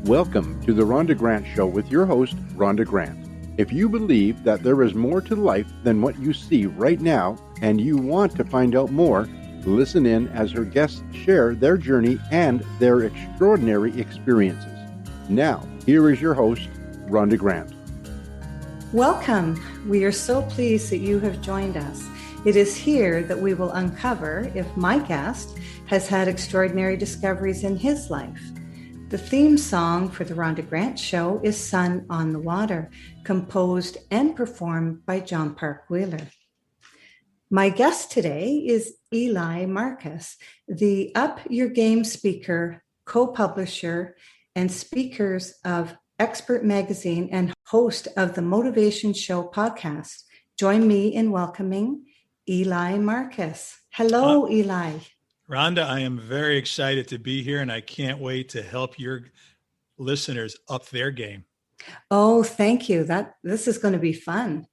Welcome to the Rhonda Grant Show with your host, Rhonda Grant. If you believe that there is more to life than what you see right now, and you want to find out more, listen in as her guests share their journey and their extraordinary experiences. Now, here is your host, Rhonda Grant. Welcome. We are so pleased that you have joined us. It is here that we will uncover if my guest has had extraordinary discoveries in his life. The theme song for the Rhonda Grant Show is Sun on the Water, composed and performed by John Park Wheeler. My guest today is Eli Marcus, the Up Your Game speaker, co-publisher, and speakers of Expert Magazine and host of the Motivation Show podcast. Join me in welcoming Eli Marcus. Hello, Eli. Rhonda, I am very excited to be here, and I can't wait to help your listeners up their game. Oh, thank you. This is going to be fun.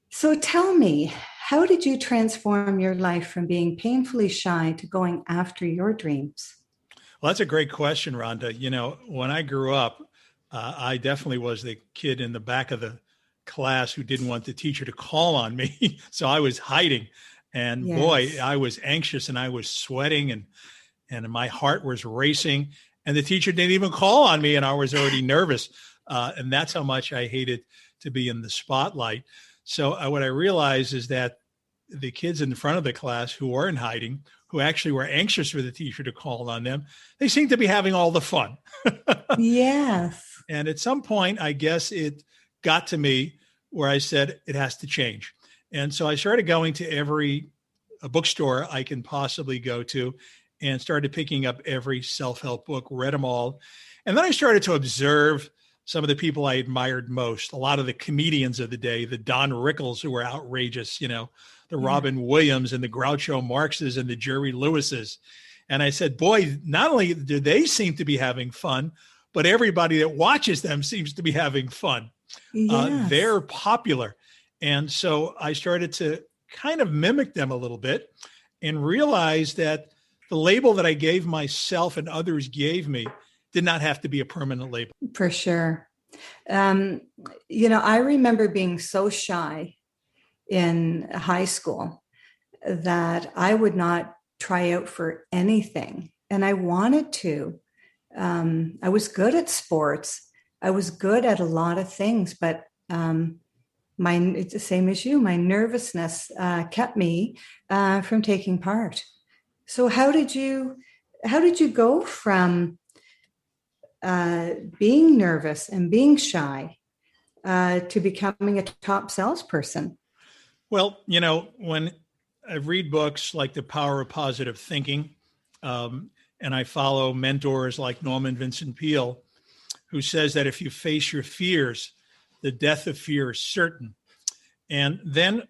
So tell me, how did you transform your life from being painfully shy to going after your dreams? Well, that's a great question, Rhonda. You know, when I grew up, I definitely was the kid in the back of the class who didn't want the teacher to call on me. So I was hiding. And yes. Boy, I was anxious and I was sweating and my heart was racing. And the teacher didn't even call on me and I was already nervous. And that's how much I hated to be in the spotlight. So what I realized is that the kids in front of the class who weren't hiding, who actually were anxious for the teacher to call on them, they seemed to be having all the fun. Yes. And at some point, I guess it got to me where I said, it has to change. And so I started going to every bookstore I can possibly go to and started picking up every self-help book, read them all. And then I started to observe some of the people I admired most, a lot of the comedians of the day, the Don Rickles who were outrageous, you know, the Robin Williams and the Groucho Marxes and the Jerry Lewises. And I said, boy, not only do they seem to be having fun, but everybody that watches them seems to be having fun. Yes. They're popular. And so I started to kind of mimic them a little bit and realized that the label that I gave myself and others gave me did not have to be a permanent label. For sure. I remember being so shy in high school that I would not try out for anything. And I wanted to. I was good at sports. I was good at a lot of things, but it's the same as you. My nervousness kept me from taking part. So how did you go from being nervous and being shy to becoming a top salesperson? Well, you know, when I read books like The Power of Positive Thinking, and I follow mentors like Norman Vincent Peale, who says that if you face your fears, the death of fear is certain. And then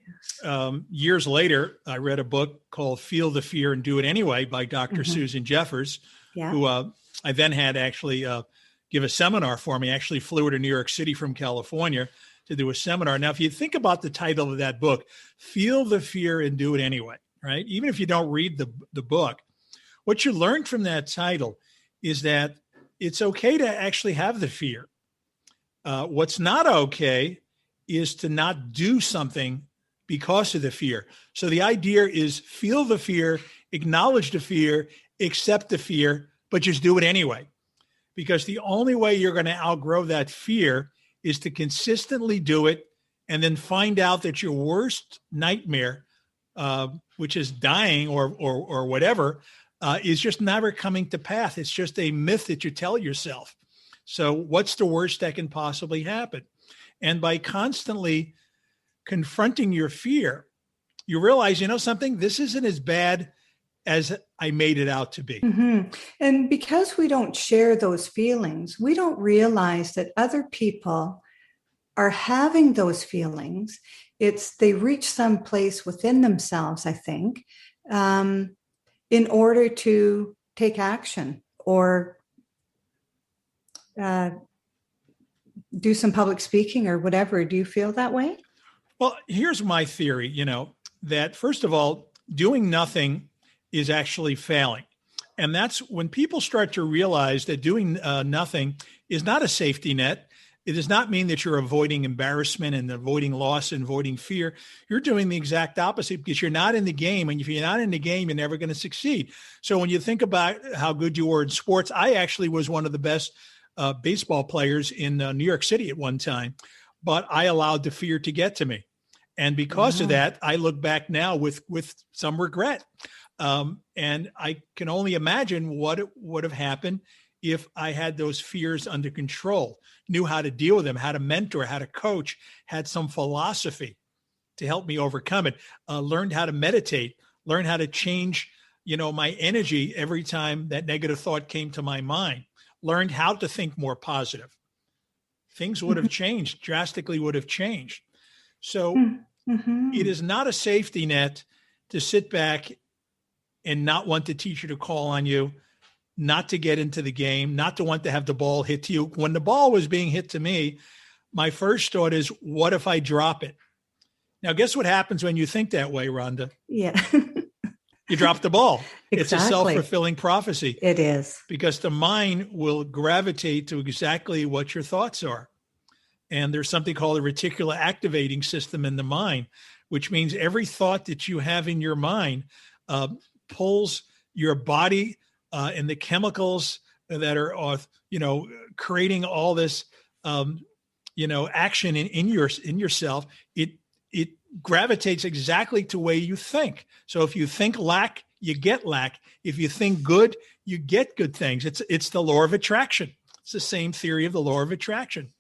years later, I read a book called Feel the Fear and Do It Anyway by Dr. Susan Jeffers, who I then had actually give a seminar for me. I actually flew her to New York City from California to do a seminar. Now, if you think about the title of that book, Feel the Fear and Do It Anyway, right? Even if you don't read the book, what you learned from that title is that it's okay to actually have the fear. What's not okay is to not do something because of the fear. So the idea is feel the fear, acknowledge the fear, accept the fear, but just do it anyway. Because the only way you're going to outgrow that fear is to consistently do it and then find out that your worst nightmare, which is dying or whatever, is just never coming to pass. It's just a myth that you tell yourself. So what's the worst that can possibly happen? And by constantly confronting your fear, you realize, you know something, this isn't as bad as I made it out to be. Mm-hmm. And because we don't share those feelings, we don't realize that other people are having those feelings. They reach some place within themselves, I think, in order to take action or do some public speaking or whatever. Do you feel that way? Well, here's my theory, that first of all, doing nothing is actually failing. And that's when people start to realize that doing nothing is not a safety net. It does not mean that you're avoiding embarrassment and avoiding loss and avoiding fear. You're doing the exact opposite because you're not in the game. And if you're not in the game, you're never going to succeed. So when you think about how good you were in sports, I actually was one of the best baseball players in New York City at one time, but I allowed the fear to get to me. And because of that, I look back now with some regret. And I can only imagine what would have happened if I had those fears under control, knew how to deal with them, how to mentor, how to coach, had some philosophy to help me overcome it, learned how to meditate, learned how to change, my energy every time that negative thought came to my mind, learned how to think more positive. Things would have changed, drastically would have changed. So it is not a safety net to sit back and not want the teacher to call on you, not to get into the game, not to want to have the ball hit to you. When the ball was being hit to me, my first thought is, what if I drop it? Now, guess what happens when you think that way, Rhonda? Yeah. You drop the ball. Exactly. It's a self-fulfilling prophecy. It is. Because the mind will gravitate to exactly what your thoughts are. And there's something called a reticular activating system in the mind, which means every thought that you have in your mind pulls your body and the chemicals that are, creating all this, action in yourself. It gravitates exactly to the way you think. So if you think lack, you get lack. If you think good, you get good things. It's the law of attraction. It's the same theory of the law of attraction.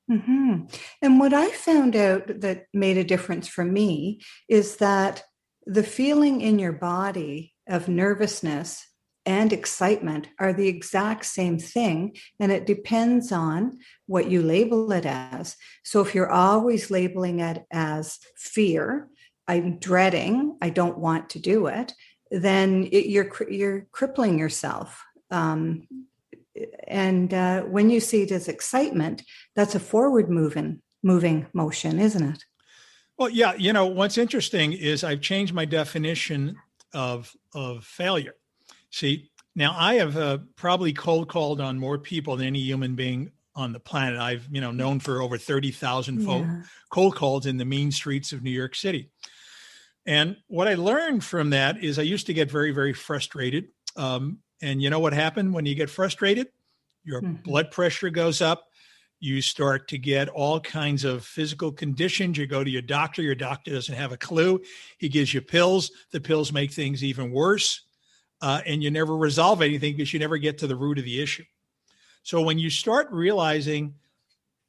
Mm-hmm. And what I found out that made a difference for me is that the feeling in your body of nervousness and excitement are the exact same thing. And it depends on what you label it as. So if you're always labeling it as fear, I'm dreading, I don't want to do it, then you're crippling yourself. And when you see it as excitement, that's a forward moving motion, isn't it? Well, yeah. What's interesting is I've changed my definition of failure. See, now I have probably cold called on more people than any human being on the planet. I've, known for over 30,000 cold calls in the mean streets of New York City. And what I learned from that is I used to get very, very frustrated. And you know what happened when you get frustrated? Your blood pressure goes up. You start to get all kinds of physical conditions. You go to your doctor doesn't have a clue. He gives you pills. The pills make things even worse. And you never resolve anything because you never get to the root of the issue. So when you start realizing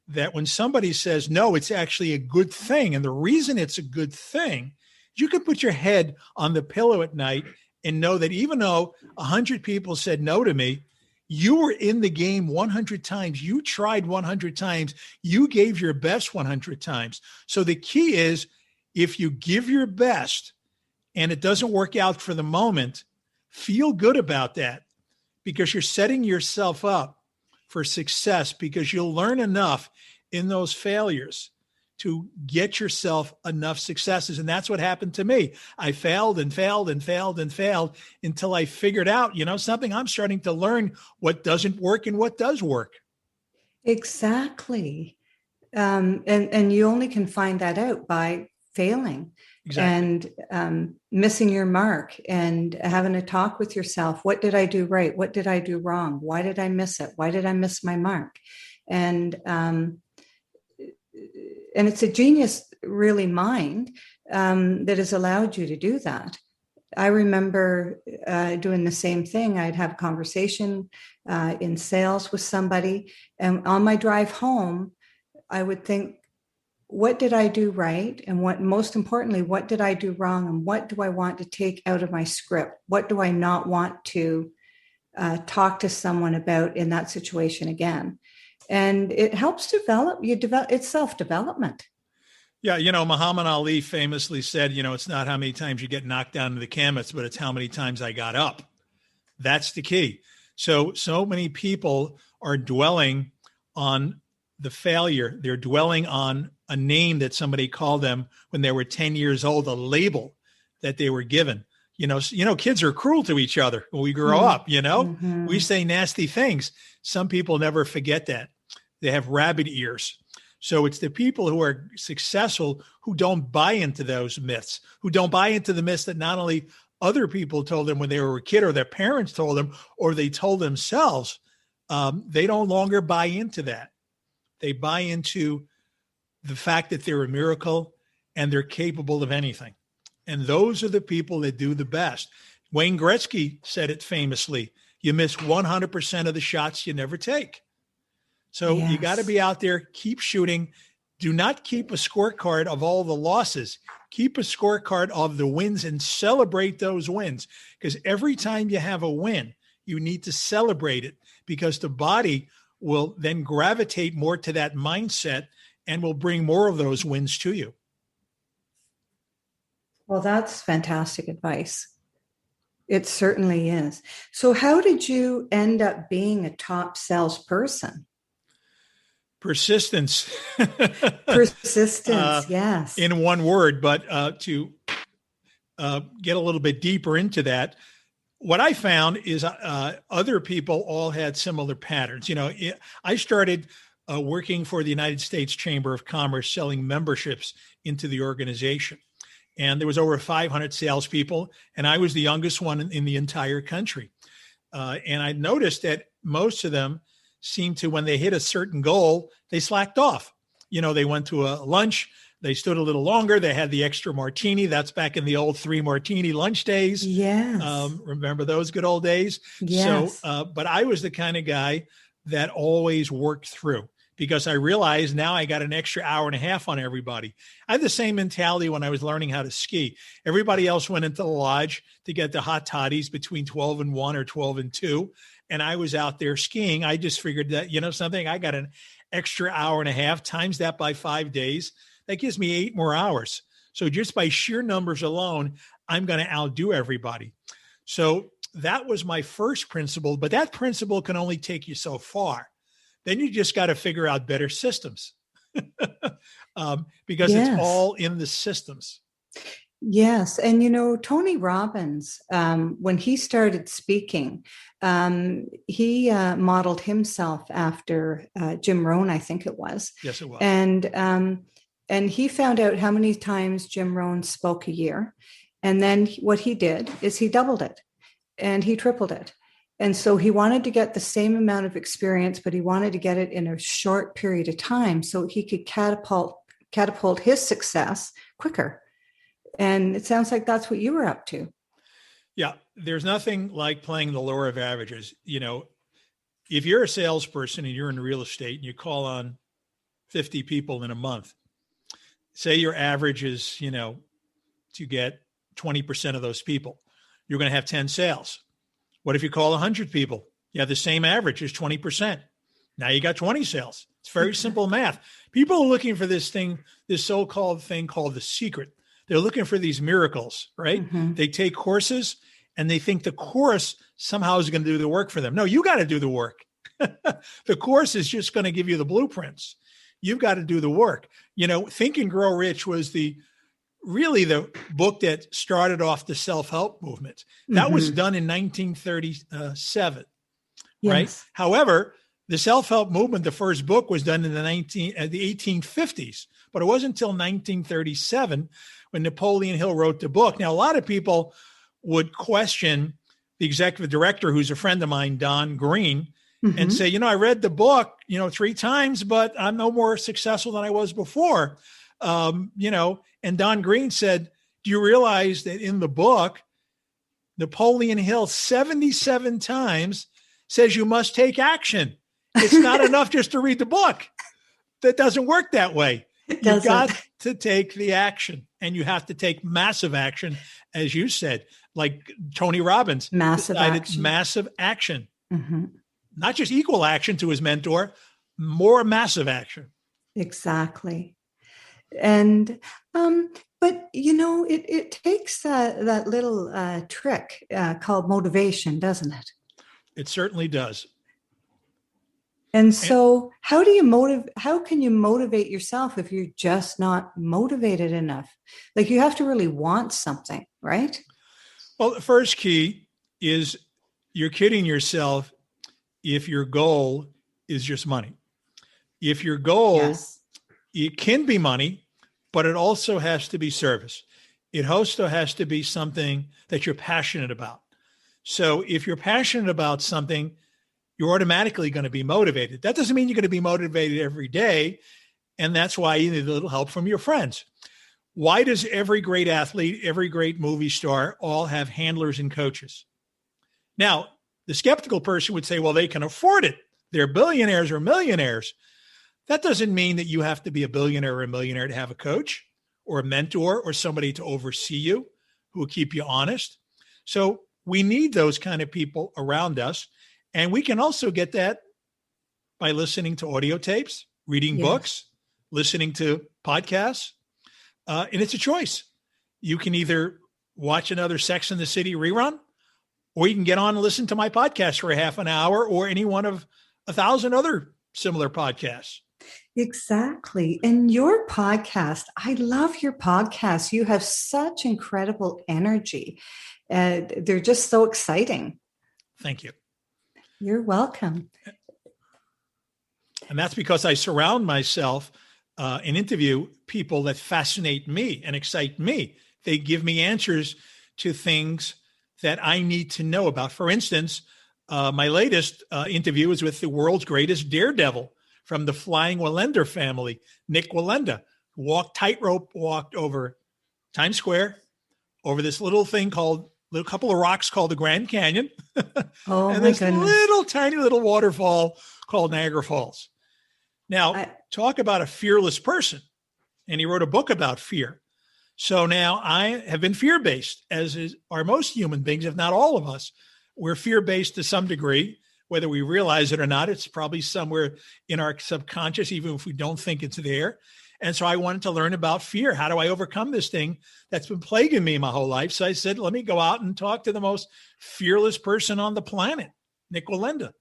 that when somebody says, no, it's actually a good thing. And the reason it's a good thing, you can put your head on the pillow at night and know that even though 100 people said no to me, you were in the game 100 times. You tried 100 times. You gave your best 100 times. So the key is if you give your best and it doesn't work out for the moment, feel good about that because you're setting yourself up for success because you'll learn enough in those failures to get yourself enough successes. And that's what happened to me. I failed and failed and failed and failed until I figured out, something. I'm starting to learn what doesn't work and what does work. Exactly. And you only can find that out by failing. Exactly. And missing your mark and having a talk with yourself. What did I do right? What did I do wrong? Why did I miss it? Why did I miss my mark? And it's a genius, really, mind that has allowed you to do that. I remember doing the same thing. I'd have a conversation in sales with somebody. And on my drive home, I would think, what did I do right? And most importantly, what did I do wrong? And what do I want to take out of my script? What do I not want to talk to someone about in that situation again? And it helps it's self-development. Yeah. Muhammad Ali famously said, it's not how many times you get knocked down to the canvas, but it's how many times I got up. That's the key. So many people are dwelling on the failure. They're dwelling on a name that somebody called them when they were 10 years old, a label that they were given. Kids are cruel to each other when we grow up, we say nasty things. Some people never forget that. They have rabbit ears. So it's the people who are successful who don't buy into those myths, who don't buy into the myths that not only other people told them when they were a kid or their parents told them, or they told themselves. They no longer buy into that. They buy into the fact that they're a miracle and they're capable of anything. And those are the people that do the best. Wayne Gretzky said it famously, you miss 100% of the shots you never take. So you got to be out there, keep shooting. Do not keep a scorecard of all the losses. Keep a scorecard of the wins and celebrate those wins. Because every time you have a win, you need to celebrate it, because the body will then gravitate more to that mindset and will bring more of those wins to you. Well, that's fantastic advice. It certainly is. So how did you end up being a top salesperson? Persistence. Persistence, yes. In one word, but to get a little bit deeper into that, what I found is other people all had similar patterns. I started working for the United States Chamber of Commerce, selling memberships into the organization. And there was over 500 salespeople, and I was the youngest one in the entire country. And I noticed that most of them seemed to, when they hit a certain goal, they slacked off. They went to a lunch, they stood a little longer, they had the extra martini. That's back in the old 3 martini lunch days. Yes. Remember those good old days? Yes. So, but I was the kind of guy that always worked through, because I realized now I got an extra hour and a half on everybody. I had the same mentality when I was learning how to ski. Everybody else went into the lodge to get the hot toddies between 12 and 1 or 12 and 2. And I was out there skiing. I just figured that, something, I got an extra hour and a half, times that by 5 days. That gives me 8 more hours. So just by sheer numbers alone, I'm going to outdo everybody. So that was my first principle, but that principle can only take you so far. Then you just got to figure out better systems because it's all in the systems. Yes. And, Tony Robbins, when he started speaking, he modeled himself after Jim Rohn, I think it was. Yes, it was. And he found out how many times Jim Rohn spoke a year. And then what he did is he doubled it and he tripled it. And so he wanted to get the same amount of experience, but he wanted to get it in a short period of time so he could catapult his success quicker. And it sounds like that's what you were up to. Yeah, there's nothing like playing the law of averages. If you're a salesperson and you're in real estate and you call on 50 people in a month, say your average is, to get 20% of those people, you're going to have 10 sales. What if you call 100 people? You have the same average as 20%. Now you got 20 sales. It's very simple math. People are looking for this so-called thing called the secret. They're looking for these miracles, right? Mm-hmm. They take courses and they think the course somehow is going to do the work for them. No, you got to do the work. The course is just going to give you the blueprints. You've got to do the work. Think and Grow Rich was really the book that started off the self-help movement. That was done in 1937, right? However, the self-help movement, the first book, was done in the 1850s, but it wasn't until 1937 when Napoleon Hill wrote the book. Now, a lot of people would question the executive director, who's a friend of mine, Don Green, and say, I read the book, 3 times, but I'm no more successful than I was before. And Don Green said, do you realize that in the book, Napoleon Hill 77 times says you must take action. It's not enough just to read the book. That doesn't work that way. You've got to take the action, and you have to take massive action, as you said, like Tony Robbins. Massive action. Mm-hmm. Not just equal action to his mentor, more massive action. Exactly. And, but it takes that little trick called motivation, doesn't it? It certainly does. And so how can you motivate yourself if you're just not motivated enough? Like, you have to really want something, right? Well, the first key is you're kidding yourself if your goal is just money. If your goal, Yes. it can be money, but it also has to be service. It also has to be something that you're passionate about. So if you're passionate about something, you're automatically going to be motivated. That doesn't mean you're going to be motivated every day. And that's why you need a little help from your friends. Why does every great athlete, every great movie star all have handlers and coaches? Now, the skeptical person would say, well, they can afford it. They're billionaires or millionaires. That doesn't mean that you have to be a billionaire or a millionaire to have a coach or a mentor or somebody to oversee you who will keep you honest. So we need those kind of people around us. And we can also get that by listening to audio tapes, reading books, listening to podcasts. And it's a choice. You can either watch another Sex and the City rerun, or you can get on and listen to my podcast for a half an hour, or any one of 1,000 other similar podcasts. Exactly. And your podcast, I love your podcast. You have such incredible energy. They're just so exciting. Thank you. You're welcome. And that's because I surround myself and interview people that fascinate me and excite me. They give me answers to things that I need to know about. For instance, my latest interview is with the world's greatest daredevil from the Flying Wallender family, Nick Wallenda, who walked over Times Square, over this little thing called, a couple of rocks called the Grand Canyon, Oh, and my this goodness. little tiny little waterfall called Niagara Falls. Now, talk about a fearless person. And he wrote a book about fear. So now I have been fear-based, as are most human beings, if not all of us. We're fear-based to some degree, whether we realize it or not. It's probably somewhere in our subconscious, even if we don't think it's there. And so I wanted to learn about fear. How do I overcome this thing that's been plaguing me my whole life? So I said, let me go out and talk to the most fearless person on the planet, Nick Wallenda.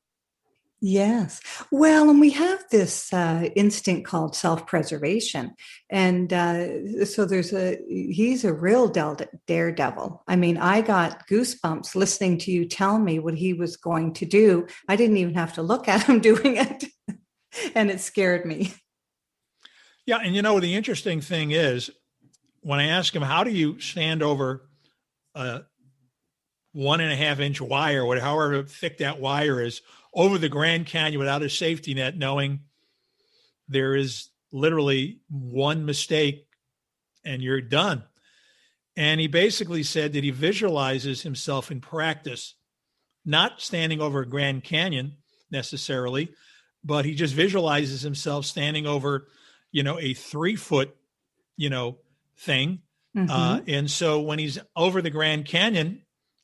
Yes. Well, and we have this instinct called self-preservation. And so he's a real daredevil. I mean, I got goosebumps listening to you tell me what he was going to do. I didn't even have to look at him doing it. And it scared me. Yeah. And the interesting thing is, when I ask him, how do you stand over a 1.5-inch wire, or however thick that wire is, over the Grand Canyon without a safety net, knowing there is literally one mistake and you're done. And he basically said that he visualizes himself in practice, not standing over a Grand Canyon necessarily, but he just visualizes himself standing over, a 3-foot, thing. Mm-hmm. And so when he's over the Grand Canyon,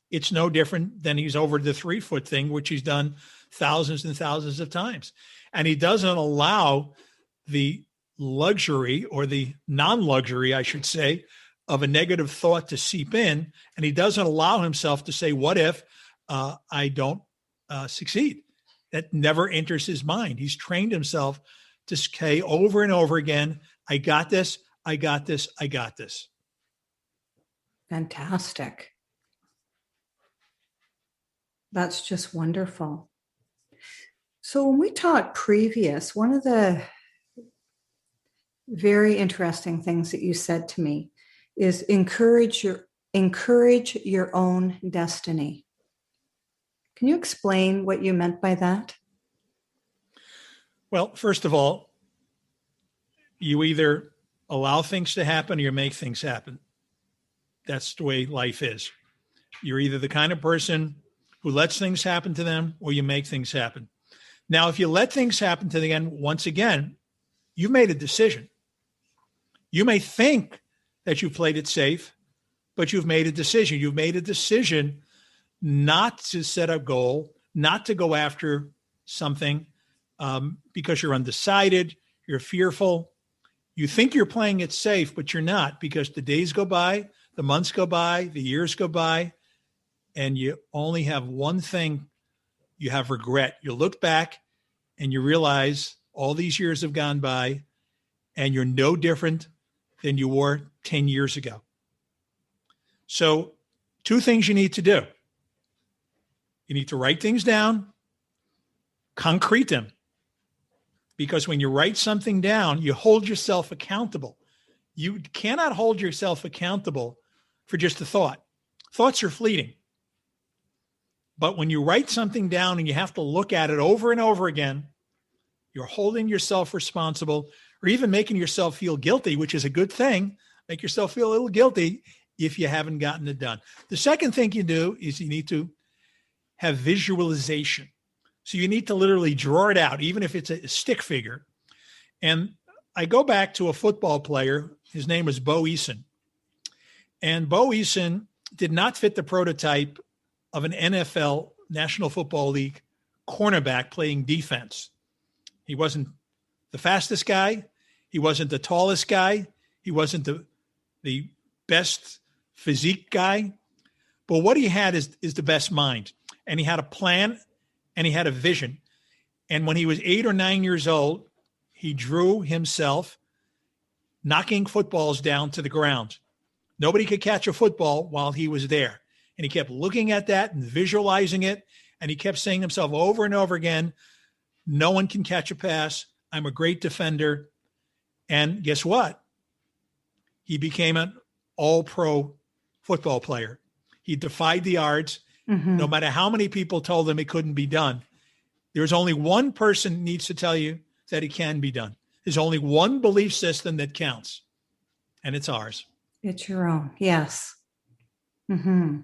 it's no different than he's over the 3-foot thing, which he's done thousands and thousands of times. And he doesn't allow the luxury, or the non-luxury, I should say, of a negative thought to seep in. And he doesn't allow himself to say, what if I don't succeed? That never enters his mind. He's trained himself to say over and over again, I got this, I got this, I got this. Fantastic. That's just wonderful. So when we talked previous, one of the very interesting things that you said to me is encourage your own destiny. Can you explain what you meant by that? Well, first of all, you either allow things to happen or you make things happen. That's the way life is. You're either the kind of person who lets things happen to them, or you make things happen. Now, if you let things happen to them, once again, you've made a decision. You may think that you've played it safe, but you've made a decision. You've made a decision not to set a goal, not to go after something because you're undecided, you're fearful. You think you're playing it safe, but you're not, because the days go by, the months go by, the years go by, and you only have one thing. You have regret. You look back and you realize all these years have gone by and you're no different than you were 10 years ago. So Two things you need to do. You need to write things down, concrete them. Because when you write something down, you hold yourself accountable. You cannot hold yourself accountable for just a thought. Thoughts are fleeting. But when you write something down and you have to look at it over and over again, you're holding yourself responsible or even making yourself feel guilty, which is a good thing. Make yourself feel a little guilty if you haven't gotten it done. The second thing you do is you need to have visualization. So you need to literally draw it out, even if it's a stick figure. And I go back to a football player. His name was Bo Eason. And Bo Eason did not fit the prototype of an NFL, National Football League cornerback playing defense. He wasn't the fastest guy. He wasn't the tallest guy. He wasn't the best physique guy. But what he had is the best mind. And he had a plan and he had a vision. And when he was 8 or 9 years old, he drew himself knocking footballs down to the ground. Nobody could catch a football while he was there. And he kept looking at that and visualizing it. And he kept saying to himself over and over again, no one can catch a pass. I'm a great defender. And guess what? He became an all-pro football player. He defied the odds. Mm-hmm. No matter how many people told him it couldn't be done. There's only one person who needs to tell you that it can be done. There's only one belief system that counts. And it's ours. It's your own. Yes. Mm-hmm.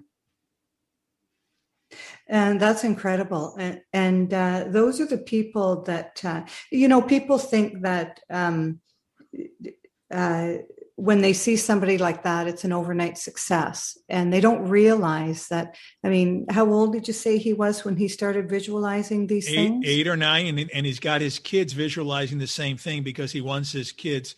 And that's incredible. And those are the people that, people think that when they see somebody like that, it's an overnight success. And they don't realize that, how old did you say he was when he started visualizing these things? 8 or 9. And he's got his kids visualizing the same thing because he wants his kids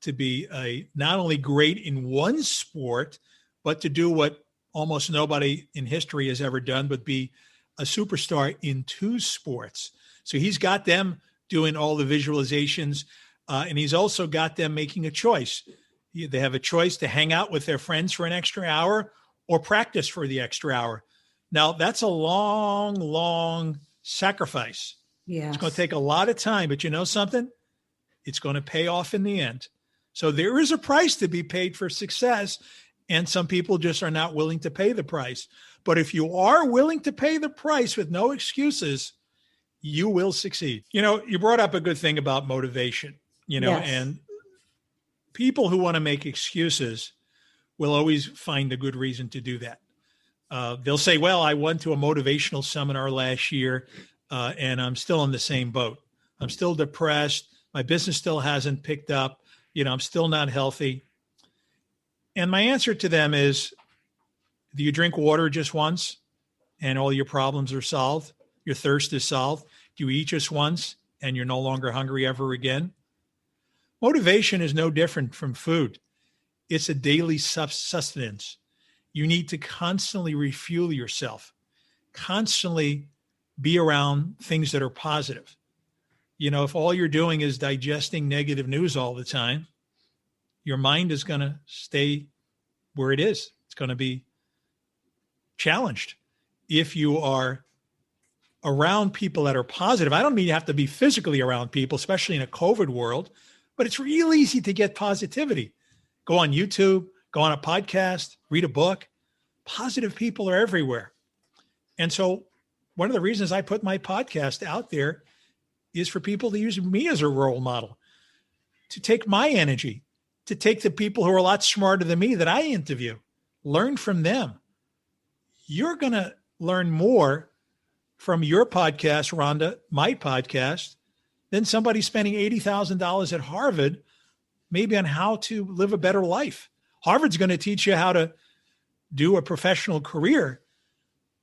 to be not only great in one sport, but to do what almost nobody in history has ever done, but be a superstar in 2 sports. So he's got them doing all the visualizations, and he's also got them making a choice. They have a choice to hang out with their friends for an extra hour or practice for the extra hour. Now, that's a long, long sacrifice. Yes. It's going to take a lot of time, but you know something? It's going to pay off in the end. So there is a price to be paid for success. And some people just are not willing to pay the price. But if you are willing to pay the price with no excuses, you will succeed. You brought up a good thing about motivation, Yes. And people who want to make excuses will always find a good reason to do that. They'll say, well, I went to a motivational seminar last year and I'm still in the same boat. I'm still depressed. My business still hasn't picked up. I'm still not healthy. And my answer to them is, do you drink water just once and all your problems are solved? Your thirst is solved? Do you eat just once and you're no longer hungry ever again? Motivation is no different from food. It's a daily sustenance. You need to constantly refuel yourself, constantly be around things that are positive. If all you're doing is digesting negative news all the time, your mind is going to stay where it is. It's going to be challenged. If you are around people that are positive, I don't mean you have to be physically around people, especially in a COVID world, but it's real easy to get positivity. Go on YouTube, go on a podcast, read a book. Positive people are everywhere. And so one of the reasons I put my podcast out there is for people to use me as a role model, to take my energy, to take the people who are a lot smarter than me that I interview, learn from them. You're going to learn more from your podcast, Rhonda, my podcast, than somebody spending $80,000 at Harvard, maybe on how to live a better life. Harvard's going to teach you how to do a professional career,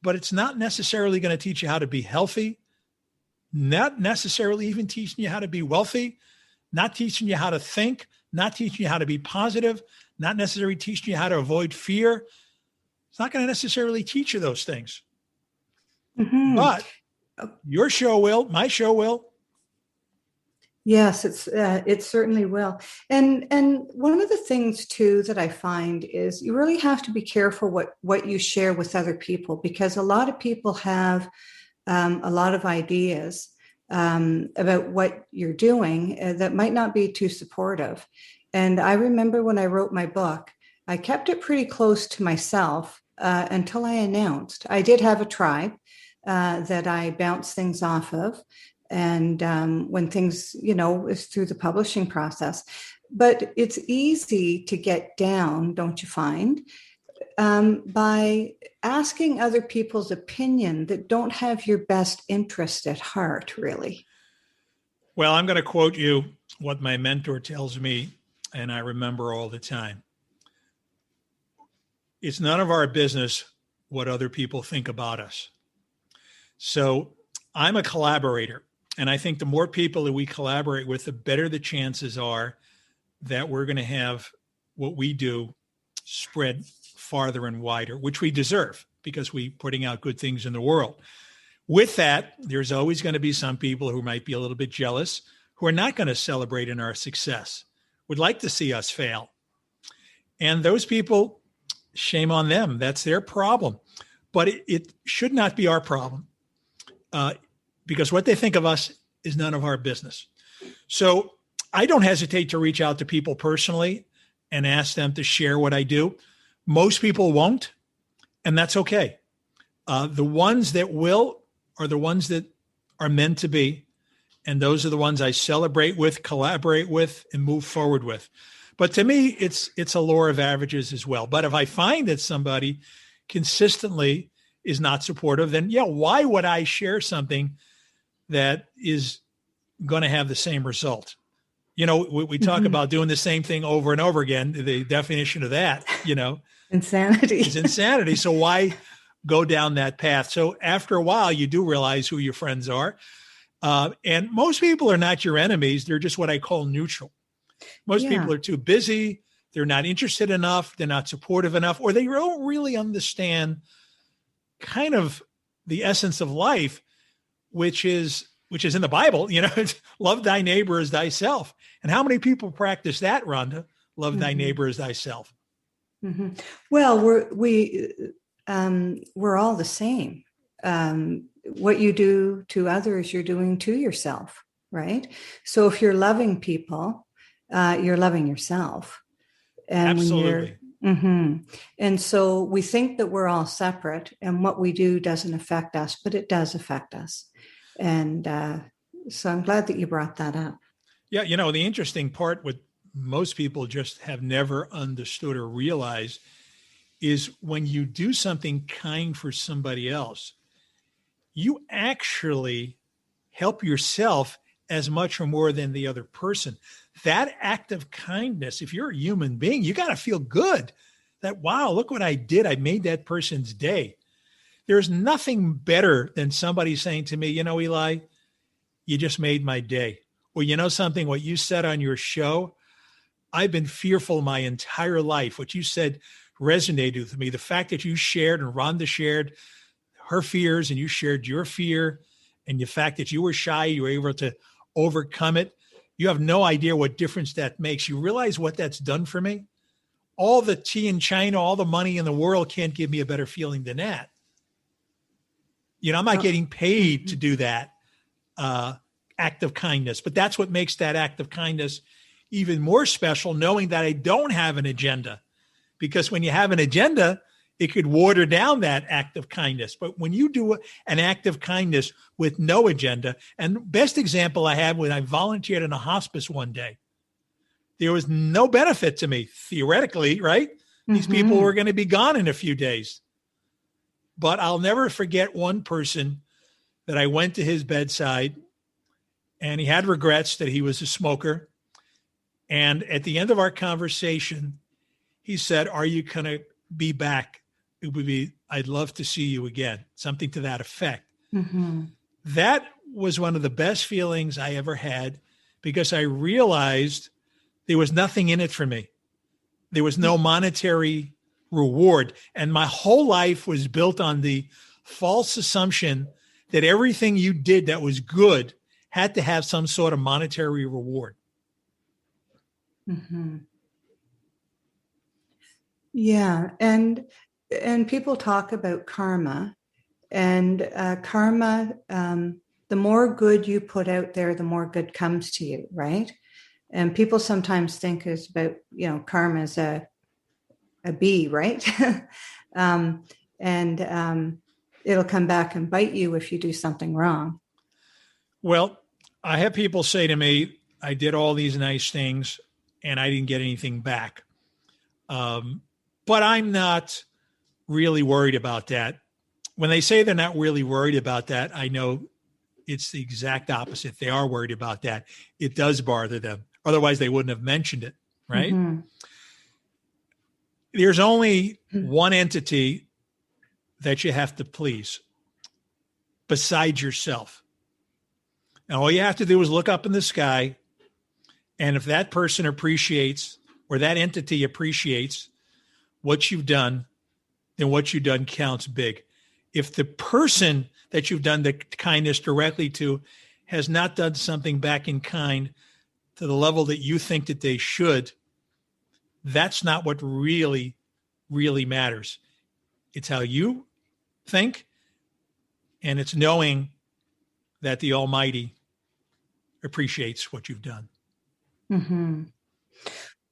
but it's not necessarily going to teach you how to be healthy, not necessarily even teaching you how to be wealthy, not teaching you how to think, not teaching you how to be positive, not necessarily teaching you how to avoid fear. It's not going to necessarily teach you those things. Mm-hmm. But your show will, my show will. Yes, it certainly will. And one of the things too that I find is you really have to be careful what you share with other people, because a lot of people have a lot of ideas about what you're doing that might not be too supportive. And I remember when I wrote my book, I kept it pretty close to myself until I announced. I did have a tribe that I bounced things off of. And when things, is through the publishing process. But it's easy to get down, don't you find, by asking other people's opinion that don't have your best interest at heart, really. Well, I'm going to quote you what my mentor tells me, and I remember all the time. It's none of our business what other people think about us. So I'm a collaborator. And I think the more people that we collaborate with, the better the chances are that we're going to have what we do spread farther and wider, which we deserve because we're putting out good things in the world. With that, there's always going to be some people who might be a little bit jealous, who are not going to celebrate in our success, would like to see us fail. And those people, shame on them. That's their problem. But it should not be our problem. Because what they think of us is none of our business. So I don't hesitate to reach out to people personally and ask them to share what I do. Most people won't, and that's okay. The ones that will are the ones that are meant to be, and those are the ones I celebrate with, collaborate with, and move forward with. But to me, it's a law of averages as well. But if I find that somebody consistently is not supportive, then why would I share something that is going to have the same result? We talk about doing the same thing over and over again. The definition of that, insanity is insanity. So why go down that path? So after a while, you do realize who your friends are. And most people are not your enemies. They're just what I call neutral. Most people are too busy. They're not interested enough. They're not supportive enough, or they don't really understand kind of the essence of life, which is in the Bible, love thy neighbor as thyself. And how many people practice that, Rhonda? Love thy neighbor as thyself. Mm-hmm. Well, we're all the same. What you do to others, you're doing to yourself, right? So if you're loving people, you're loving yourself. And absolutely. And so we think that we're all separate and what we do doesn't affect us, but it does affect us. And so I'm glad that you brought that up. Yeah. The interesting part, what most people just have never understood or realized, is when you do something kind for somebody else, you actually help yourself as much or more than the other person. That act of kindness, if you're a human being, you got to feel good that, wow, look what I did. I made that person's day. There's nothing better than somebody saying to me, Eli, you just made my day. Or something, what you said on your show, I've been fearful my entire life. What you said resonated with me. The fact that you shared and Rhonda shared her fears and you shared your fear, and the fact that you were shy, you were able to overcome it. You have no idea what difference that makes. You realize what that's done for me? All the tea in China, all the money in the world can't give me a better feeling than that. I'm not getting paid to do that act of kindness, but that's what makes that act of kindness even more special, knowing that I don't have an agenda. Because when you have an agenda, it could water down that act of kindness. But when you do an act of kindness with no agenda, and the best example I had when I volunteered in a hospice one day, there was no benefit to me, theoretically, right? These people were going to be gone in a few days. But I'll never forget one person that I went to his bedside, and he had regrets that he was a smoker. And at the end of our conversation, he said, "Are you going to be back? I'd love to see you again," something to that effect. That was one of the best feelings I ever had, because I realized there was nothing in it for me. There was no monetary reward. And my whole life was built on the false assumption that everything you did that was good had to have some sort of monetary reward. Mm-hmm. Yeah, and people talk about karma, and karma. The more good you put out there, the more good comes to you, right? And people sometimes think it's about, karma as a bee, right? And it'll come back and bite you if you do something wrong. Well, I have people say to me, I did all these nice things and I didn't get anything back. But I'm not really worried about that. When they say they're not really worried about that, I know it's the exact opposite. They are worried about that. It does bother them. Otherwise, they wouldn't have mentioned it, right? Mm-hmm. There's only one entity that you have to please besides yourself. And all you have to do is look up in the sky. And if that person appreciates, or that entity appreciates what you've done, then what you've done counts big. If the person that you've done the kindness directly to has not done something back in kind to the level that you think that they should, that's not what really, really matters. It's how you think, and it's knowing that the Almighty appreciates what you've done. Mm-hmm.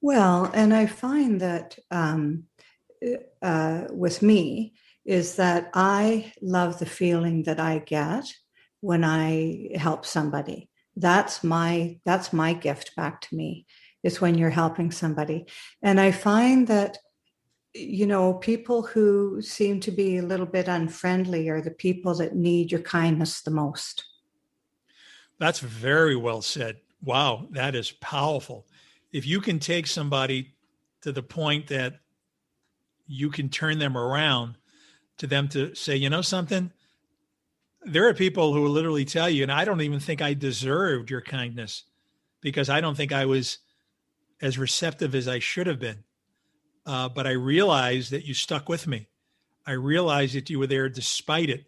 Well, and I find that with me is that I love the feeling that I get when I help somebody. That's my gift back to me, is when you're helping somebody. And I find that, people who seem to be a little bit unfriendly are the people that need your kindness the most. That's very well said. Wow, that is powerful. If you can take somebody to the point that you can turn them around to them to say, something, there are people who will literally tell you, and I don't even think I deserved your kindness because I don't think I was as receptive as I should have been. But I realized that you stuck with me. I realized that you were there despite it.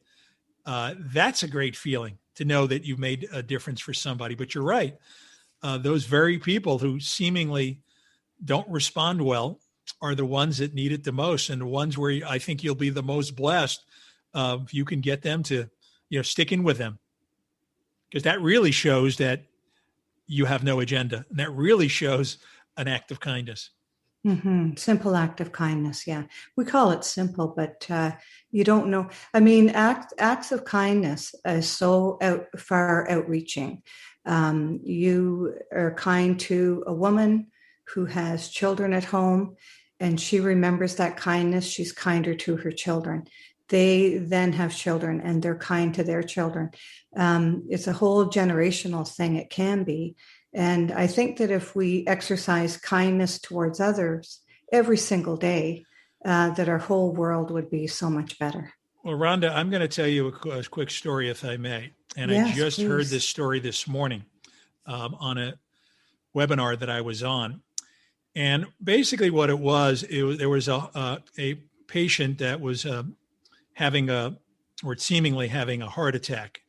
That's a great feeling to know that you made a difference for somebody. But you're right. Those very people who seemingly don't respond well are the ones that need it the most, and the ones where I think you'll be the most blessed if you can get them to, stick in with them. Because that really shows that you have no agenda. And that really shows an act of kindness. Mm-hmm. Simple act of kindness. Yeah. We call it simple, but you don't know. I mean, acts of kindness is so far outreaching. You are kind to a woman who has children at home, and she remembers that kindness. She's kinder to her children. They then have children and they're kind to their children. It's a whole generational thing. It can be. And I think that if we exercise kindness towards others every single day, that our whole world would be so much better. Well, Rhonda, I'm going to tell you a quick story, if I may. And yes, I just heard this story this morning on a webinar that I was on. And basically what it was there was a patient that was seemingly having a heart attack.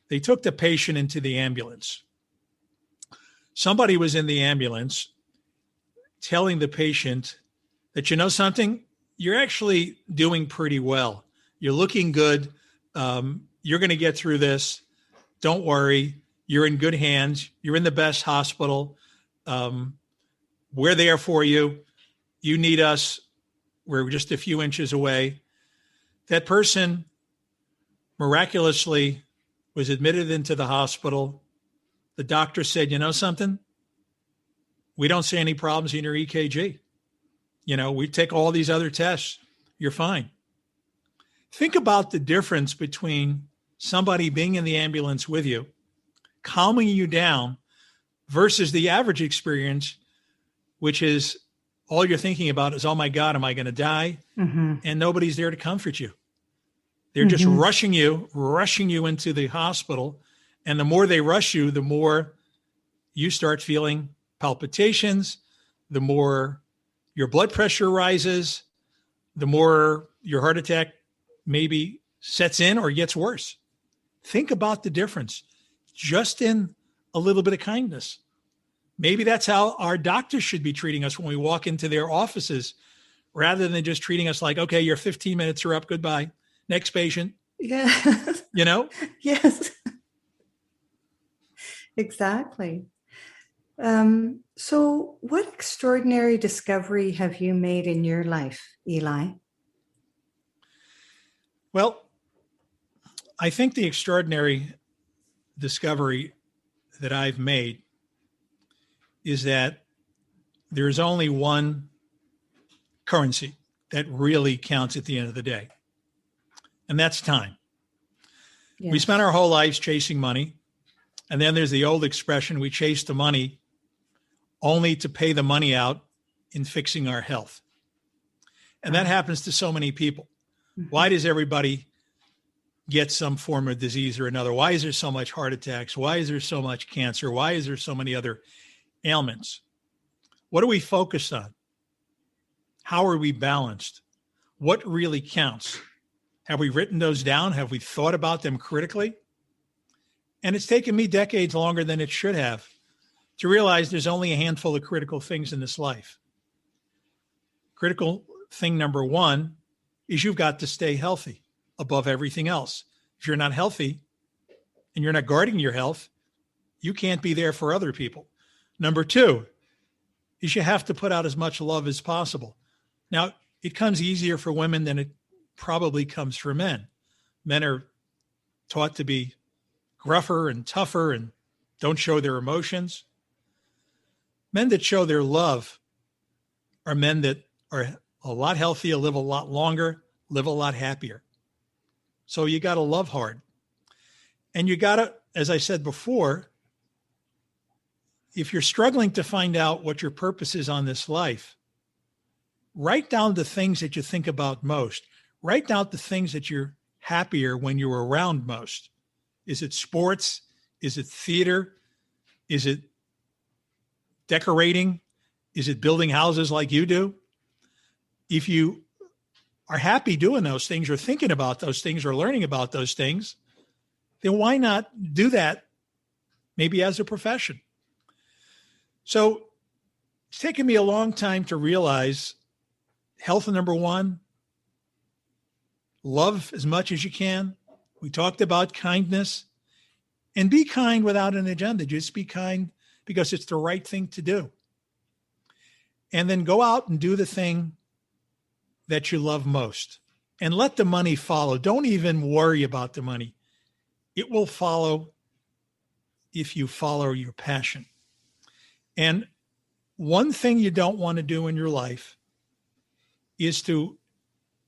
They took the patient into the ambulance. Somebody was in the ambulance telling the patient that, something, you're actually doing pretty well. You're looking good. You're going to get through this. Don't worry. You're in good hands. You're in the best hospital. We're there for you. You need us. We're just a few inches away. That person miraculously was admitted into the hospital. The doctor said, something? We don't see any problems in your EKG. We take all these other tests. You're fine. Think about the difference between somebody being in the ambulance with you, calming you down, versus the average experience, which is all you're thinking about is, oh my God, am I going to die? Mm-hmm. And nobody's there to comfort you. They're just rushing you into the hospital. And the more they rush you, the more you start feeling palpitations, the more your blood pressure rises, the more your heart attack maybe sets in or gets worse. Think about the difference. just in a little bit of kindness. Maybe that's how our doctors should be treating us when we walk into their offices, rather than just treating us like, okay, your 15 minutes are up. Goodbye. Next patient. Yeah. Yes. Exactly. So what extraordinary discovery have you made in your life, Eli? Well, I think the extraordinary discovery that I've made is that there's only one currency that really counts at the end of the day, and that's time. Yes. We spend our whole lives chasing money, and then there's the old expression, we chase the money only to pay the money out in fixing our health. And that happens to so many people. Mm-hmm. Why does everybody get some form of disease or another? Why is there so much heart attacks? Why is there so much cancer? Why is there so many other ailments? What are we focused on? How are we balanced? What really counts? Have we written those down? Have we thought about them critically? And it's taken me decades longer than it should have to realize there's only a handful of critical things in this life. Critical thing number one is you've got to stay healthy above everything else. If you're not healthy and you're not guarding your health, you can't be there for other people. Number two is you have to put out as much love as possible. Now, it comes easier for women than it probably comes for men. Men are taught to be gruffer and tougher and don't show their emotions. Men that show their love are men that are a lot healthier, live a lot longer, live a lot happier. So you got to love hard. And you got to, as I said before, if you're struggling to find out what your purpose is on this life, write down the things that you think about most. Write down the things that you're happier when you're around most. Is it sports? Is it theater? Is it decorating? Is it building houses like you do? If you are happy doing those things or thinking about those things or learning about those things, then why not do that maybe as a profession? So it's taken me a long time to realize health number one, love as much as you can. We talked about kindness, and be kind without an agenda. Just be kind because it's the right thing to do. And then go out and do the thing that you love most and let the money follow. Don't even worry about the money. It will follow if you follow your passion. And one thing you don't want to do in your life is to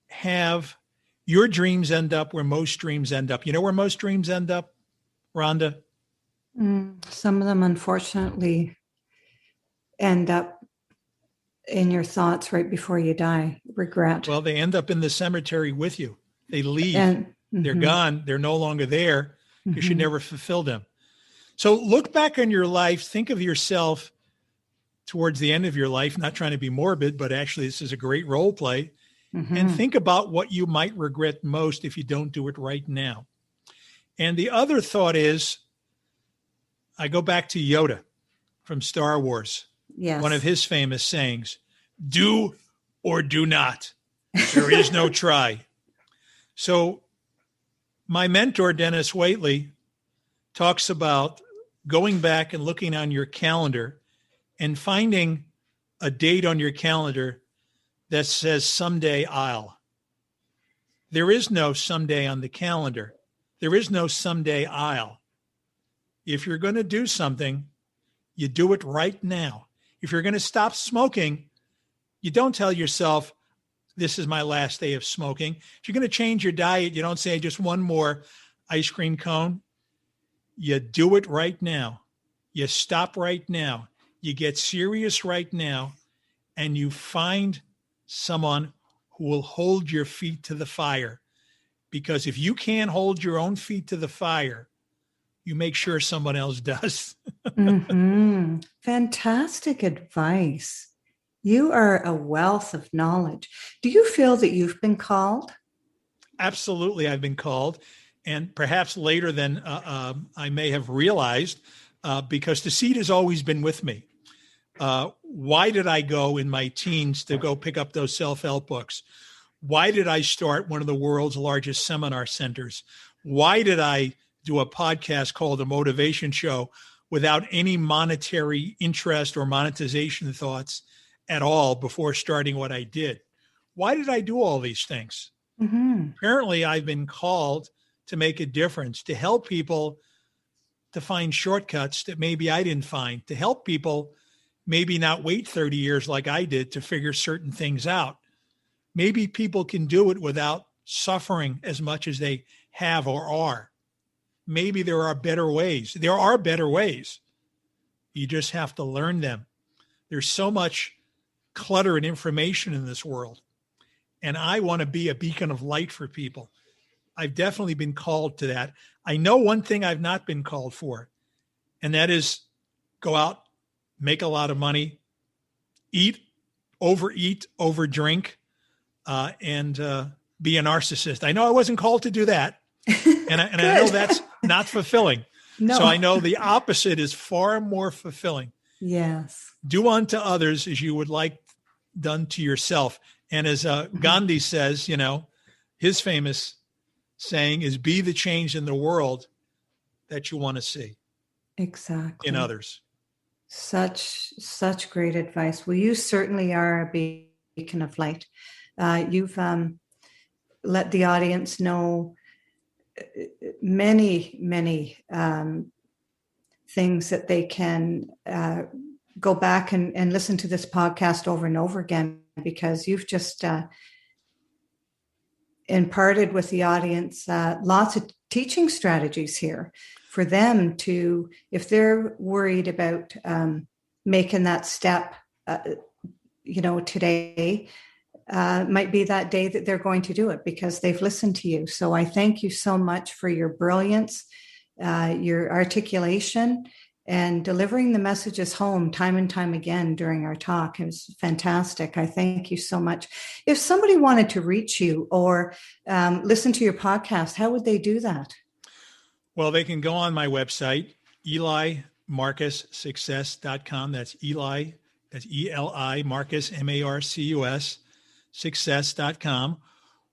have your dreams end up where most dreams end up. You know where most dreams end up, Rhonda? Some of them, unfortunately, end up in your thoughts right before you die. Regret. Well, they end up in the cemetery with you. They leave. They're gone. They're no longer there because you never fulfilled them. So look back on your life. Think of yourself towards the end of your life, not trying to be morbid, but actually this is a great role play. And think about what you might regret most if you don't do it right now. And the other thought is, I go back to Yoda from Star Wars. Yes. One of his famous sayings, do or do not. There is no try. So my mentor, Dennis Waitley, talks about going back and looking on your calendar and finding a date on your calendar that says someday I'll. There is no someday on the calendar. There is no someday I'll. If you're going to do something, you do it right now. If you're going to stop smoking, you don't tell yourself, this is my last day of smoking. If you're going to change your diet, you don't say just one more ice cream cone. You do it right now. You stop right now. You get serious right now, and you find someone who will hold your feet to the fire. Because if you can't hold your own feet to the fire, you make sure someone else does. Fantastic advice. You are a wealth of knowledge. Do you feel that you've been called? Absolutely, I've been called. and perhaps later than I may have realized, because the seed has always been with me. Why did I go in my teens to go pick up those self-help books? Why did I start one of the world's largest seminar centers? Why did I do a podcast called The Motivation Show without any monetary interest or monetization thoughts at all before starting what I did? Why did I do all these things? Mm-hmm. Apparently, I've been called to make a difference, to help people to find shortcuts that maybe I didn't find, to help people maybe not wait 30 years like I did to figure certain things out. Maybe people can do it without suffering as much as they have or are. Maybe there are better ways. There are better ways. You just have to learn them. There's so much clutter and information in this world. And I want to be a beacon of light for people. I've definitely been called to that. I know one thing I've not been called for, and that is go out, make a lot of money, overeat, overdrink, and be a narcissist. I know I wasn't called to do that. And I know that's not fulfilling. No. So I know the opposite is far more fulfilling. Yes. Do unto others as you would like done to yourself. And as Gandhi says, his famous saying is, be the change in the world that you want to see. Exactly. In others. Such great advice. Well, you certainly are a beacon of light. You've let the audience know many things that they can go back and listen to this podcast over and over again, because you've just imparted with the audience lots of teaching strategies here for them to, if they're worried about making that step, today might be that day that they're going to do it because they've listened to you. So I thank you so much for your brilliance, your articulation, and delivering the messages home time and time again during our talk. It was fantastic. I thank you so much. If somebody wanted to reach you or listen to your podcast, how would they do that? Well, they can go on my website, elimarcussuccess.com. That's Eli, that's E-L-I, Marcus, M-A-R-C-U-S, success.com.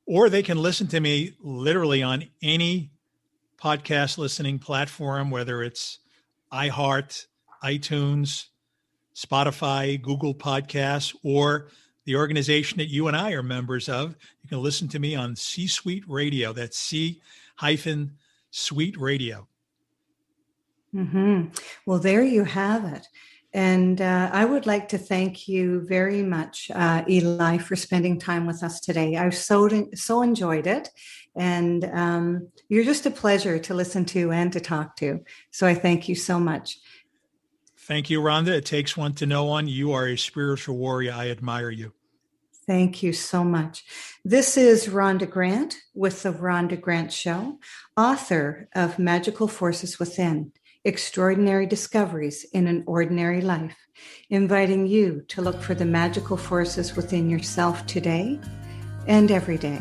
Or they can listen to me literally on any podcast listening platform, whether it's iHeart, iTunes, Spotify, Google Podcasts, or the organization that you and I are members of. You can listen to me on C-Suite Radio. That's C-Suite Radio. Mm-hmm. Well, there you have it. And I would like to thank you very much, Eli, for spending time with us today. I've so enjoyed it. And you're just a pleasure to listen to and to talk to. So I thank you so much. Thank you, Rhonda. It takes one to know one. You are a spiritual warrior. I admire you. Thank you so much. This is Rhonda Grant with The Rhonda Grant Show, author of Magical Forces Within, Extraordinary Discoveries in an Ordinary Life, inviting you to look for the magical forces within yourself today and every day.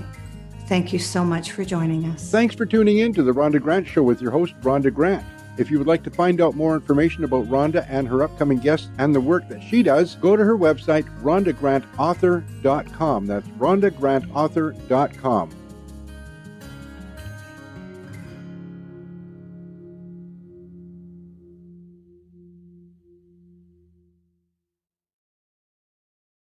Thank you so much for joining us. Thanks for tuning in to The Rhonda Grant Show with your host, Rhonda Grant. If you would like to find out more information about Rhonda and her upcoming guests and the work that she does, go to her website, rhondagrantauthor.com. That's rhondagrantauthor.com.